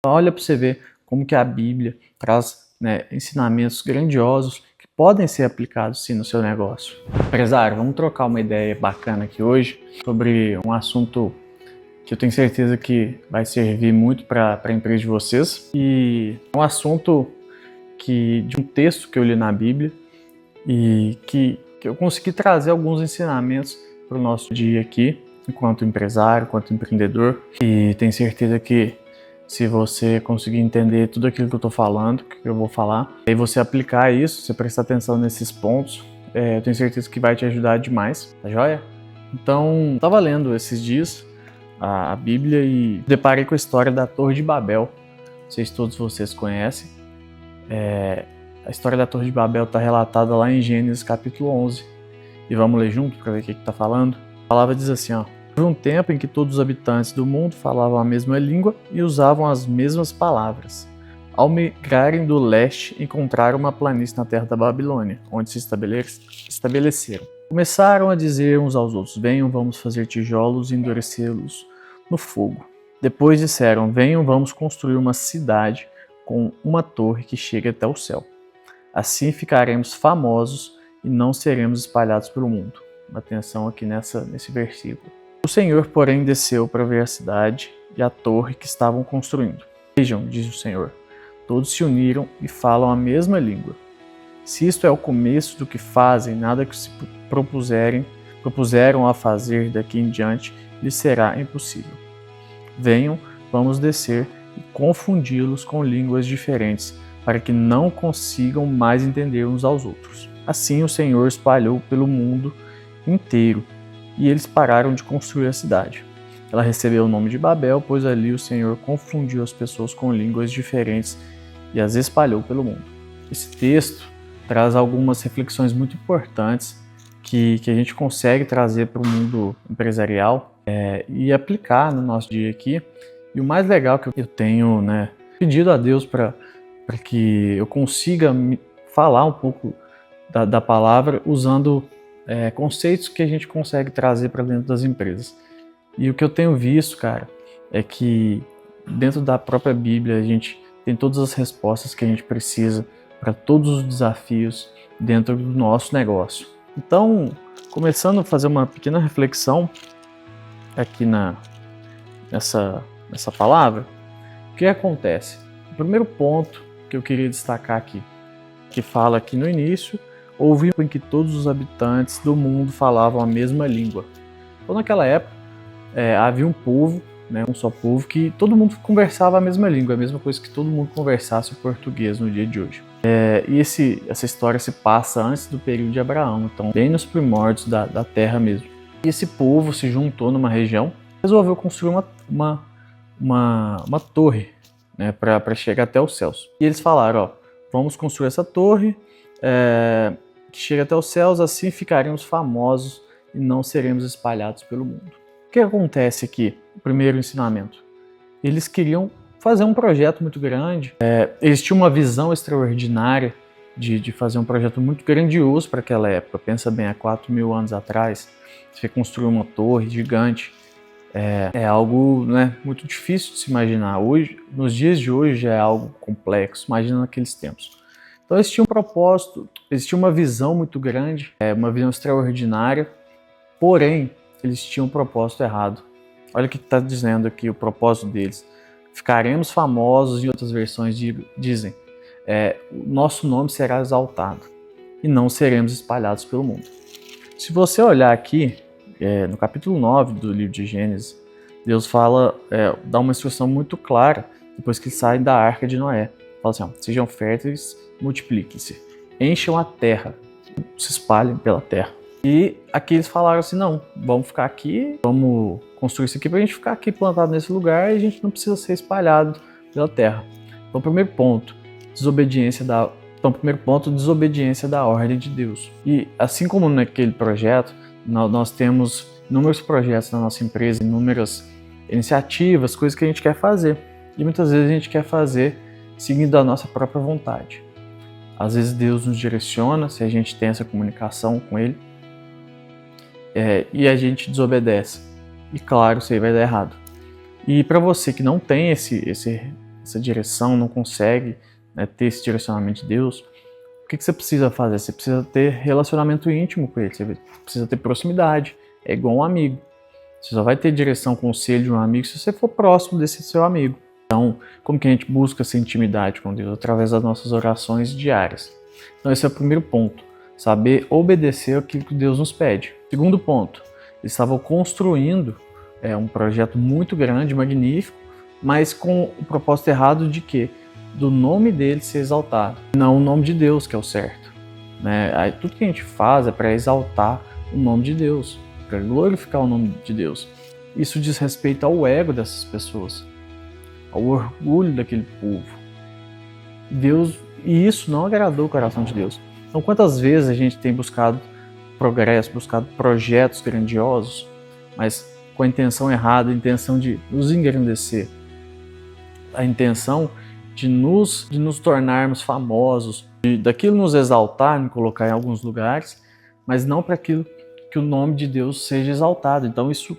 Olha para você ver como que a Bíblia traz, né, ensinamentos grandiosos que podem ser aplicados sim no seu negócio. Empresário, vamos trocar uma ideia bacana aqui hoje sobre um assunto que eu tenho certeza que vai servir muito para a empresa de vocês. E é um assunto de um texto que eu li na Bíblia e que eu consegui trazer alguns ensinamentos para o nosso dia aqui, enquanto empresário, enquanto empreendedor. E tenho certeza que se você conseguir entender tudo aquilo que eu estou falando, que eu vou falar, e você aplicar isso, você prestar atenção nesses pontos, eu tenho certeza que vai te ajudar demais, tá joia? Então, estava lendo esses dias a Bíblia e deparei com a história da Torre de Babel. Não sei se todos vocês conhecem. A história da Torre de Babel está relatada lá em Gênesis capítulo 11. E vamos ler junto para ver o que está falando? A palavra diz assim, ó. Houve um tempo em que todos os habitantes do mundo falavam a mesma língua e usavam as mesmas palavras. Ao migrarem do leste, encontraram uma planície na terra da Babilônia, onde se estabeleceram. Começaram a dizer uns aos outros, venham, vamos fazer tijolos e endurecê-los no fogo. Depois disseram, venham, vamos construir uma cidade com uma torre que chegue até o céu. Assim ficaremos famosos e não seremos espalhados pelo mundo. Atenção aqui nesse versículo. O Senhor, porém, desceu para ver a cidade e a torre que estavam construindo. Vejam, diz o Senhor, todos se uniram e falam a mesma língua. Se isto é o começo do que fazem, nada que se propuseram a fazer daqui em diante lhes será impossível. Venham, vamos descer e confundi-los com línguas diferentes, para que não consigam mais entender uns aos outros. Assim o Senhor espalhou pelo mundo inteiro, e eles pararam de construir a cidade. Ela recebeu o nome de Babel, pois ali o Senhor confundiu as pessoas com línguas diferentes e as espalhou pelo mundo. Esse texto traz algumas reflexões muito importantes que a gente consegue trazer para o mundo empresarial e aplicar no nosso dia aqui. E o mais legal que eu tenho pedido a Deus para que eu consiga falar um pouco da palavra usando conceitos que a gente consegue trazer para dentro das empresas. E o que eu tenho visto, cara, é que dentro da própria Bíblia a gente tem todas as respostas que a gente precisa para todos os desafios dentro do nosso negócio. Então, começando a fazer uma pequena reflexão aqui nessa palavra, o que acontece? O primeiro ponto que eu queria destacar aqui, que fala aqui no início, houve em que todos os habitantes do mundo falavam a mesma língua. Então, naquela época, havia um povo, um só povo, que todo mundo conversava a mesma língua, a mesma coisa que todo mundo conversasse o português no dia de hoje. E essa história se passa antes do período de Abraão, então bem nos primórdios da terra mesmo. E esse povo se juntou numa região, resolveu construir uma torre, para chegar até os céus. E eles falaram, vamos construir essa torre que chega até os céus, assim ficaremos famosos e não seremos espalhados pelo mundo. O que acontece aqui? O primeiro ensinamento. Eles queriam fazer um projeto muito grande, eles tinham uma visão extraordinária de fazer um projeto muito grandioso para aquela época. Pensa bem, há 4.000 anos atrás, você construir uma torre gigante, é algo muito difícil de se imaginar. Hoje, nos dias de hoje já é algo complexo, imagina naqueles tempos. Então eles tinham um propósito, eles tinham uma visão muito grande, uma visão extraordinária, porém eles tinham um propósito errado. Olha o que está dizendo aqui o propósito deles. Ficaremos famosos, em outras versões dizem, o nosso nome será exaltado e não seremos espalhados pelo mundo. Se você olhar aqui, no capítulo 9 do livro de Gênesis, Deus dá uma instrução muito clara depois que saem da arca de Noé. Fala assim, sejam férteis, multipliquem-se, encham a terra, se espalhem pela terra. E aqui eles falaram assim, não, vamos ficar aqui, vamos construir isso aqui para a gente ficar aqui plantado nesse lugar e a gente não precisa ser espalhado pela terra. Então, primeiro ponto, desobediência da ordem de Deus. E assim como naquele projeto, nós temos inúmeros projetos na nossa empresa, inúmeras iniciativas, coisas que a gente quer fazer. E muitas vezes a gente quer fazer seguindo a nossa própria vontade. Às vezes Deus nos direciona, se a gente tem essa comunicação com Ele, e a gente desobedece. E claro, isso aí vai dar errado. E para você que não tem esse essa direção, não consegue, né, ter esse direcionamento de Deus, o que você precisa fazer? Você precisa ter relacionamento íntimo com Ele, você precisa ter proximidade, é igual um amigo. Você só vai ter direção, conselho de um amigo se você for próximo desse seu amigo. Então, como que a gente busca essa intimidade com Deus? Através das nossas orações diárias. Então, esse é o primeiro ponto, saber obedecer aquilo que Deus nos pede. Segundo ponto, eles estavam construindo um projeto muito grande, magnífico, mas com o propósito errado de quê? Do nome dele ser exaltado, não o nome de Deus, que é o certo. Né? Aí, tudo que a gente faz é para exaltar o nome de Deus, para glorificar o nome de Deus. Isso diz respeito ao ego dessas pessoas, ao orgulho daquele povo. E isso não agradou o coração de Deus. Então, quantas vezes a gente tem buscado progresso, buscado projetos grandiosos, mas com a intenção errada, a intenção de nos engrandecer, a intenção de nos tornarmos famosos, daquilo nos exaltar, nos colocar em alguns lugares, mas não para aquilo que o nome de Deus seja exaltado. Então isso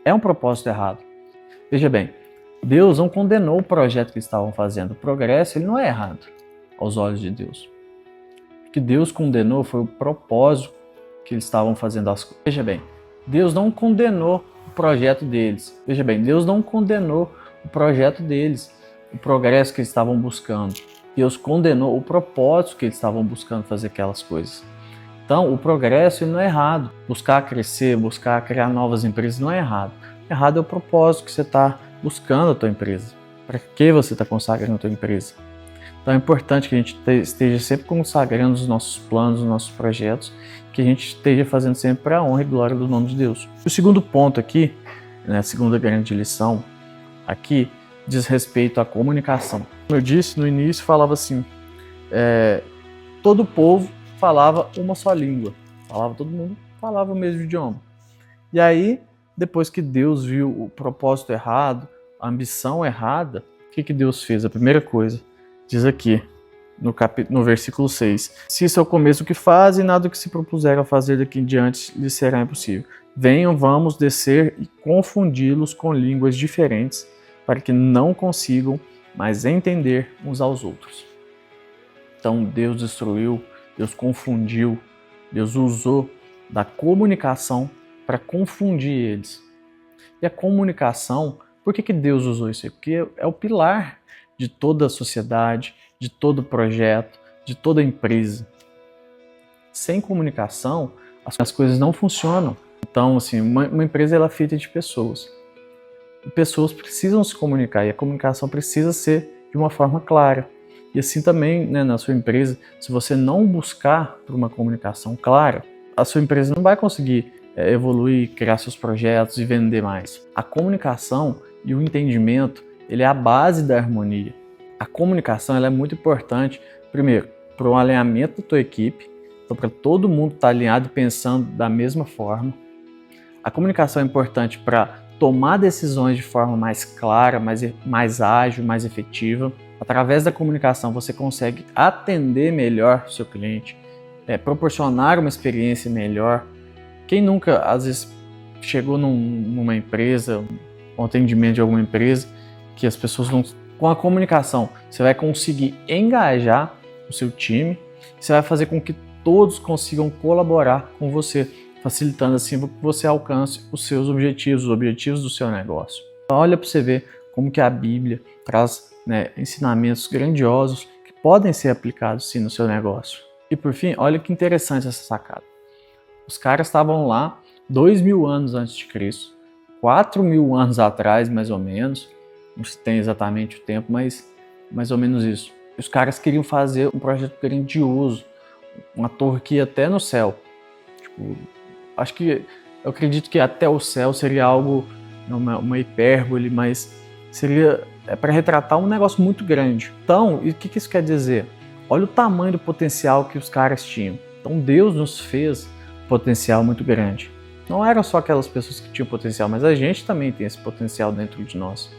é um propósito errado. Veja bem, Deus não condenou o projeto que eles estavam fazendo. O progresso ele não é errado aos olhos de Deus. O que Deus condenou foi o propósito que eles estavam fazendo as coisas. Veja bem, Deus não condenou o projeto deles. Veja bem, Deus não condenou o projeto deles, o progresso que eles estavam buscando. Deus condenou o propósito que eles estavam buscando fazer aquelas coisas. Então, o progresso ele não é errado. Buscar crescer, buscar criar novas empresas não é errado. Errado é o propósito que você está buscando a tua empresa. Para que você está consagrando a tua empresa? Então é importante que a gente esteja sempre consagrando os nossos planos, os nossos projetos, que a gente esteja fazendo sempre para a honra e glória do nome de Deus. O segundo ponto aqui, né, a segunda grande lição, aqui diz respeito à comunicação. Como eu disse no início, falava assim, todo o povo falava uma só língua, todo mundo falava o mesmo idioma. E aí, depois que Deus viu o propósito errado, a ambição errada, o que Deus fez? A primeira coisa, diz aqui, no versículo 6, se isso é o começo do que fazem, nada do que se propuseram a fazer daqui em diante lhes será impossível. Venham, vamos descer e confundi-los com línguas diferentes, para que não consigam mais entender uns aos outros. Então Deus destruiu, Deus confundiu, Deus usou da comunicação para confundir eles. E a comunicação, por que Deus usou isso aí? Porque é o pilar de toda a sociedade, de todo projeto, de toda empresa. Sem comunicação, as coisas não funcionam. Então, assim, uma empresa ela é feita de pessoas. E pessoas precisam se comunicar e a comunicação precisa ser de uma forma clara. E assim também, né, na sua empresa, se você não buscar por uma comunicação clara, a sua empresa não vai conseguir evoluir, criar seus projetos e vender mais. A comunicação e o entendimento, ele é a base da harmonia. A comunicação ela é muito importante, primeiro, para o alinhamento da tua equipe, então para todo mundo estar alinhado e pensando da mesma forma. A comunicação é importante para tomar decisões de forma mais clara, mais ágil, mais efetiva. Através da comunicação você consegue atender melhor o seu cliente, proporcionar uma experiência melhor. Quem nunca, às vezes, chegou numa empresa, um atendimento de alguma empresa, que as pessoas não... Com a comunicação, você vai conseguir engajar o seu time, você vai fazer com que todos consigam colaborar com você, facilitando assim que você alcance os seus objetivos, os objetivos do seu negócio. Então, olha para você ver como que a Bíblia traz, né, ensinamentos grandiosos que podem ser aplicados sim no seu negócio. E por fim, olha que interessante essa sacada. Os caras estavam lá 2000 anos antes de Cristo, 4000 anos atrás, mais ou menos, não se tem exatamente o tempo, mas mais ou menos isso. Os caras queriam fazer um projeto grandioso, uma torre que ia até no céu. Eu acredito que até o céu seria algo, uma hipérbole, mas seria para retratar um negócio muito grande. Então, e o que isso quer dizer? Olha o tamanho do potencial que os caras tinham. Então Deus nos fez um potencial muito grande. Não eram só aquelas pessoas que tinham potencial, mas a gente também tem esse potencial dentro de nós.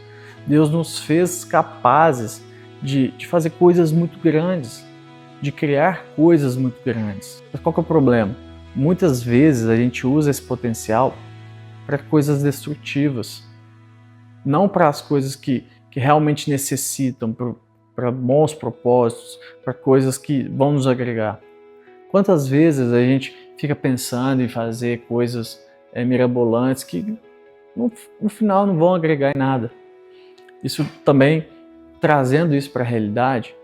Deus nos fez capazes de fazer coisas muito grandes, de criar coisas muito grandes. Mas qual que é o problema? Muitas vezes a gente usa esse potencial para coisas destrutivas, não para as coisas que que realmente necessitam para bons propósitos, para coisas que vão nos agregar. Quantas vezes a gente fica pensando em fazer coisas mirabolantes que no final não vão agregar em nada? Isso também, trazendo isso para a realidade,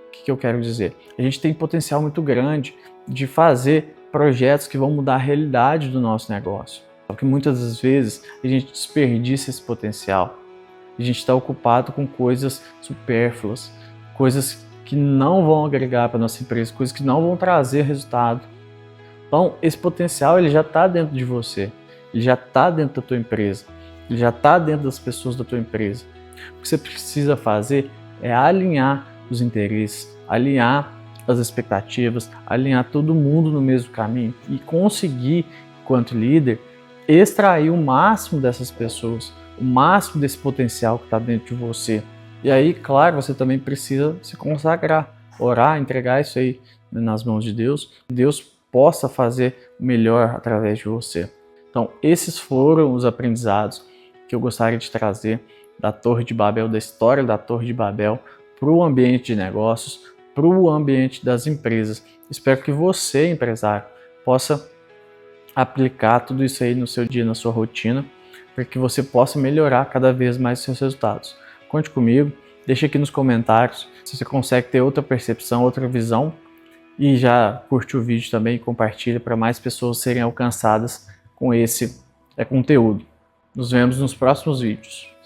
o que eu quero dizer? A gente tem potencial muito grande de fazer projetos que vão mudar a realidade do nosso negócio. Só que muitas das vezes a gente desperdiça esse potencial. A gente está ocupado com coisas supérfluas, coisas que não vão agregar para a nossa empresa, coisas que não vão trazer resultado. Então, esse potencial ele já está dentro de você, ele já está dentro da tua empresa, ele já está dentro das pessoas da tua empresa. O que você precisa fazer é alinhar os interesses, alinhar as expectativas, alinhar todo mundo no mesmo caminho e conseguir, enquanto líder, extrair o máximo dessas pessoas, o máximo desse potencial que está dentro de você. E aí, claro, você também precisa se consagrar, orar, entregar isso aí nas mãos de Deus, que Deus possa fazer o melhor através de você. Então, esses foram os aprendizados que eu gostaria de trazer da Torre de Babel, da história da Torre de Babel, para o ambiente de negócios, para o ambiente das empresas. Espero que você, empresário, possa aplicar tudo isso aí no seu dia, na sua rotina, para que você possa melhorar cada vez mais os seus resultados. Conte comigo, deixe aqui nos comentários se você consegue ter outra percepção, outra visão, e já curte o vídeo também e compartilha para mais pessoas serem alcançadas com esse conteúdo. Nos vemos nos próximos vídeos.